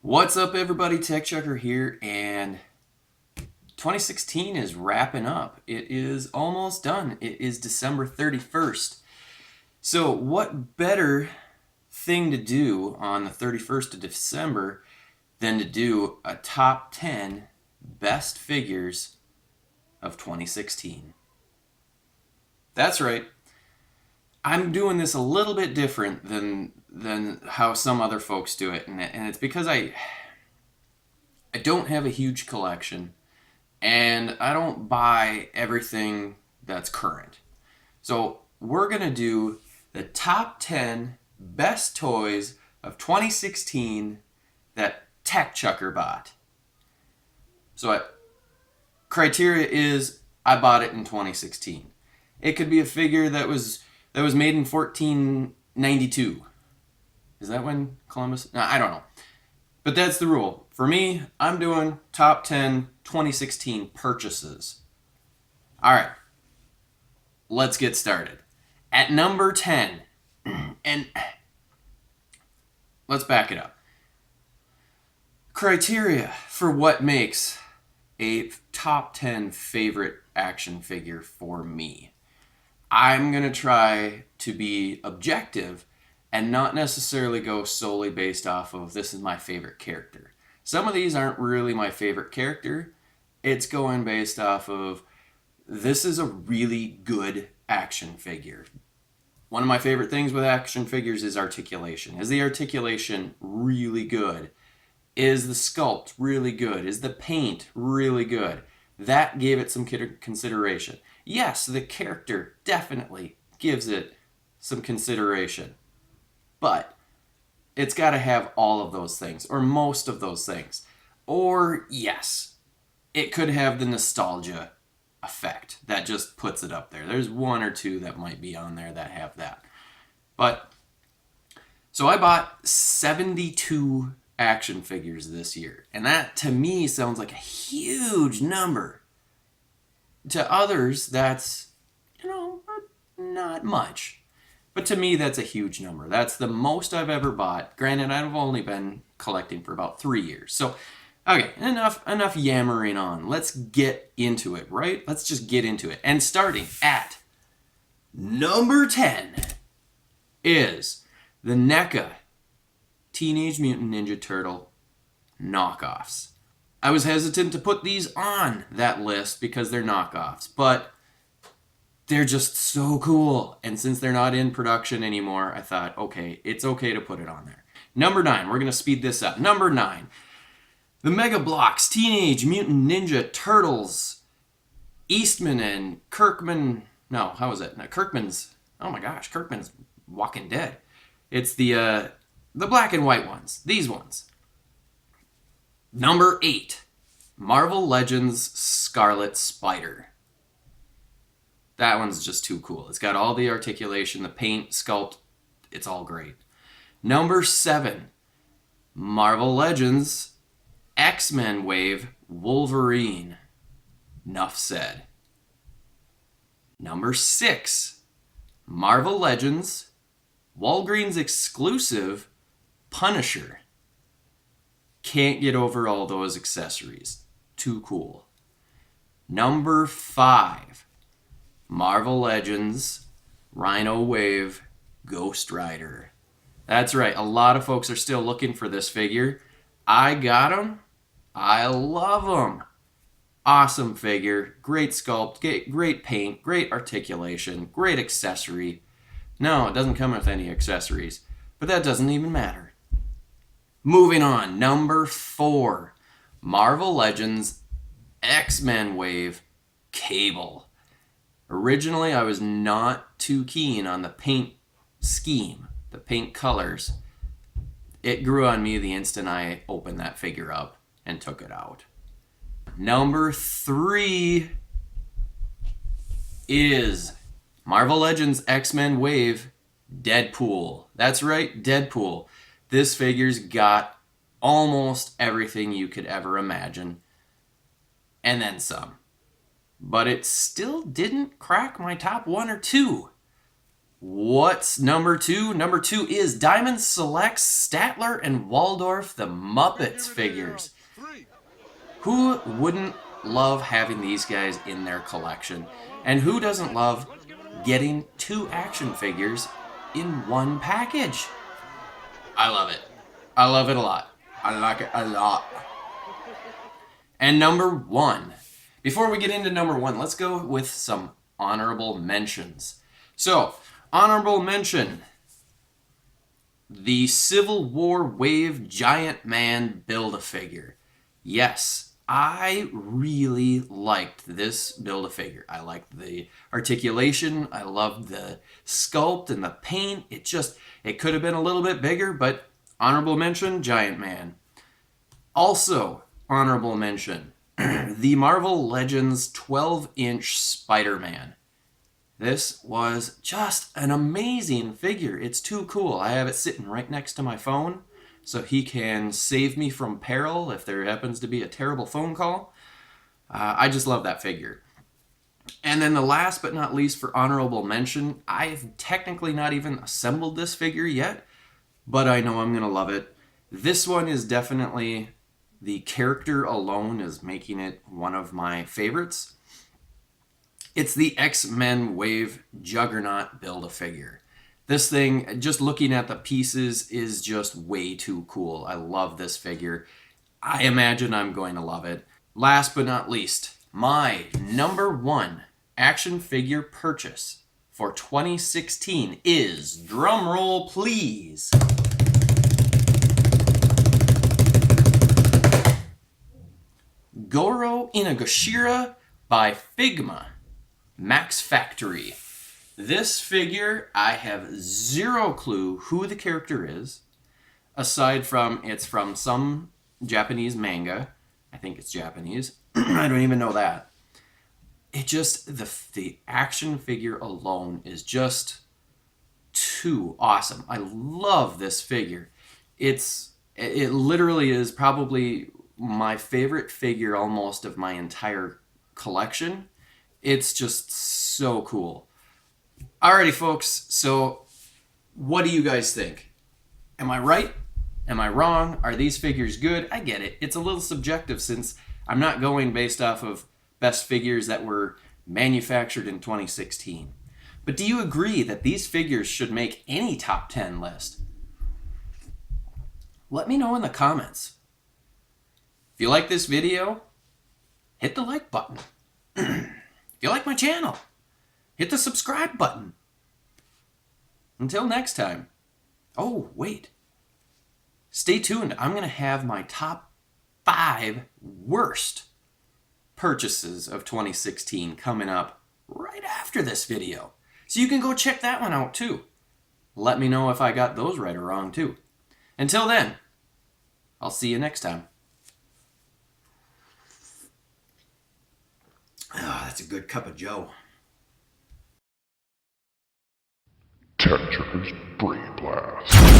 What's up, everybody? Tech Chucker here, and 2016 is wrapping up. It is almost done. It is December 31st. So what better thing to do on the 31st of December than to do a top 10 best figures of 2016? That's right. I'm doing this a little bit different than how some other folks do it, and it's because I don't have a huge collection, and I don't buy everything that's current. So we're going to do the top 10 best toys of 2016 that Tech Chucker bought. So criteria is I bought it in 2016. It could be a figure that was made in 1492. Is that when Columbus? No, I don't know. But that's the rule. For me, I'm doing top 10 2016 purchases. All right, let's get started. At number 10, and let's back it up. Criteria for what makes a top 10 favorite action figure for me. I'm going to try to be objective and not necessarily go solely based off of this is my favorite character. Some of these aren't really my favorite character. It's going based off of this is a really good action figure. One of my favorite things with action figures is articulation. Is the articulation really good? Is the sculpt really good? Is the paint really good? That gave it some consideration. Yes, the character definitely gives it some consideration. But it's got to have all of those things, or most of those things. Or, yes, it could have the nostalgia effect that just puts it up there. There's one or two that might be on there that have that. But, so I bought 72 action figures this year. And that, to me, sounds like a huge number. To others, that's, not much. But to me, that's a huge number. That's the most I've ever bought. Granted, I've only been collecting for about 3 years. So, okay, enough yammering on. Let's get into it, right? Let's just get into it. And starting at number 10 is the NECA Teenage Mutant Ninja Turtle knockoffs. I was hesitant to put these on that list because they're knockoffs, but they're just so cool. And since they're not in production anymore, I thought, okay, it's okay to put it on there. Number 9, we're going to speed this up. Number 9, the Mega Bloks Teenage Mutant Ninja Turtles. Eastman and Kirkman, no, how is it? No, Kirkman's, oh my gosh, Kirkman's Walking Dead. It's the black and white ones, these ones. Number 8, Marvel Legends Scarlet Spider. That one's just too cool. It's got all the articulation, the paint, sculpt. It's all great. Number 7, Marvel Legends X-Men Wave Wolverine. Nuff said. Number 6, Marvel Legends Walgreens exclusive Punisher. Can't get over all those accessories. Too cool. Number 5, Marvel Legends Rhino Wave Ghost Rider. That's right, a lot of folks are still looking for this figure. I got him. I love him. Awesome figure, great sculpt, great paint, great articulation, great accessory. No, it doesn't come with any accessories, but that doesn't even matter. Moving on, number 4, Marvel Legends X-Men Wave Cable. Originally, I was not too keen on the paint scheme, the paint colors. It grew on me the instant I opened that figure up and took it out. Number 3 is Marvel Legends X-Men Wave Deadpool. That's right, Deadpool. This figure's got almost everything you could ever imagine, and then some. But it still didn't crack my top 1 or 2. What's number 2? Number 2 is Diamond selects Statler and Waldorf the Muppets figures. Who wouldn't love having these guys in their collection? And who doesn't love getting 2 action figures in one package? I love it. I love it a lot. I like it a lot. And number 1. Before we get into number 1, let's go with some honorable mentions. So, honorable mention, the Civil War Wave Giant Man Build-A-Figure. Yes, I really liked this Build-A-Figure. I liked the articulation. I loved the sculpt and the paint. It could have been a little bit bigger, but honorable mention, Giant Man. Also, honorable mention, the Marvel Legends 12-inch Spider-Man. This was just an amazing figure. It's too cool. I have it sitting right next to my phone so he can save me from peril if there happens to be a terrible phone call. I just love that figure. And then the last but not least for honorable mention, I've technically not even assembled this figure yet, but I know I'm going to love it. This one is definitely, the character alone is making it one of my favorites. It's the X-Men Wave Juggernaut Build-A-Figure. This thing, just looking at the pieces, is just way too cool. I love this figure. I imagine I'm going to love it. Last but not least, my number 1 action figure purchase for 2016 is, drumroll please, Goro Inagashira by Figma Max Factory. This figure, I have zero clue who the character is, aside from it's from some Japanese manga. I think it's Japanese. I don't even know that. It just, the action figure alone is just too awesome. I love this figure. It literally is probably my favorite figure almost of my entire collection. It's just so cool. Alrighty, folks. So, what do you guys think? Am I right? Am I wrong? Are these figures good? I get it. It's a little subjective since I'm not going based off of best figures that were manufactured in 2016. But do you agree that these figures should make any top 10 list? Let me know in the comments. If you like this video, hit the like button. If you like my channel, hit the subscribe button. Until next time. Oh, wait. Stay tuned. I'm going to have my top 5 worst purchases of 2016 coming up right after this video. So you can go check that one out too. Let me know if I got those right or wrong too. Until then, I'll see you next time. Ah, that's a good cup of joe. Tetris Brain Blast.